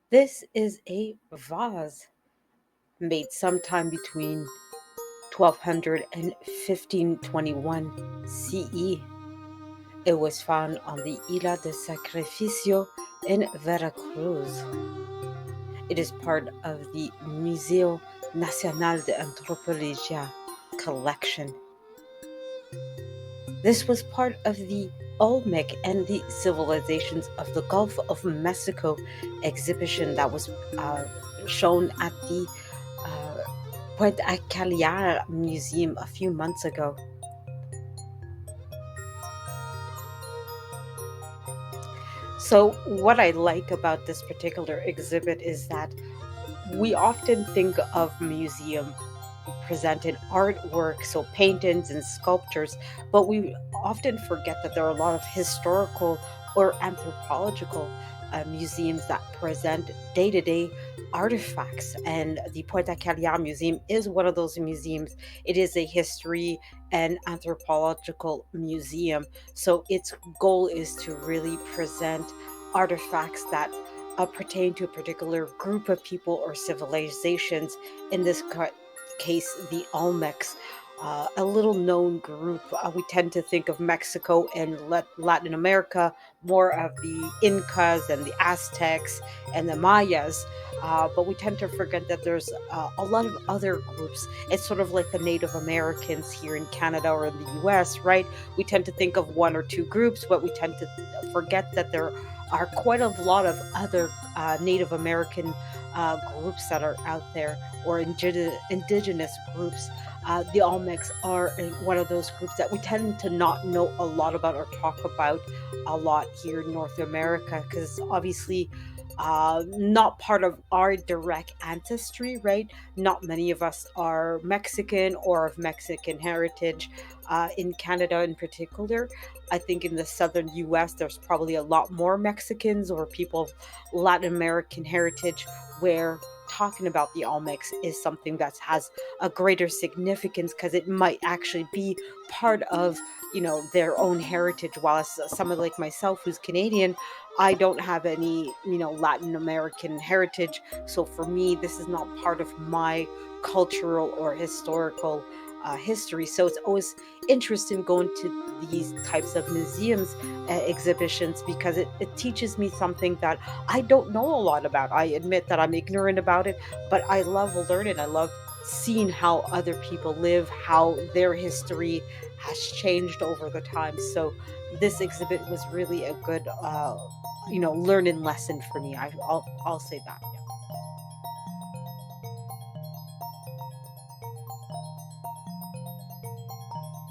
This is a vase made sometime between 1200 and 1521 CE. It was found on the Isla de Sacrificio in Veracruz. It is part of the Museo Nacional de Antropología collection. This was part of the Olmec and the Civilizations of the Gulf of Mexico exhibition that was shown at the uh, Puente Cagliar Museum a few months ago. So, what I like about this particular exhibit is that we often think of museum presented artwork, so paintings and sculptures, but we often forget that there are a lot of historical or anthropological museums that present day to day artifacts. And the Puerto Cagliar Museum is one of those museums. It is a history and anthropological museum. So its goal is to really present artifacts that pertain to a particular group of people or civilizations. In this case, the Olmecs, a little known group. We tend to think of Mexico and Latin America, more of the Incas and the Aztecs and the Mayas. But we tend to forget that there's a lot of other groups. It's sort of like the Native Americans here in Canada or in the US, right? We tend to think of one or two groups, but we tend to forget that there are quite a lot of other Native American groups that are out there, or indigenous groups. The Olmecs are one of those groups that we tend to not know a lot about or talk about a lot here in North America, because obviously not part of our direct ancestry, right? Not many of us are Mexican or of Mexican heritage. In Canada, in particular, I think in the southern US, there's probably a lot more Mexicans or people of Latin American heritage, where talking about the Olmecs is something that has a greater significance because it might actually be part of their own heritage, while someone like myself who's Canadian, I don't have any Latin American heritage. So for me, this is not part of my cultural or historical history. So it's always interesting going to these types of museums exhibitions, because it teaches me something that I don't know a lot about. I admit that I'm ignorant about it, but I love learning. I love seeing how other people live, how their history has changed over the time. So this exhibit was really a good learning lesson for me. I'll say that.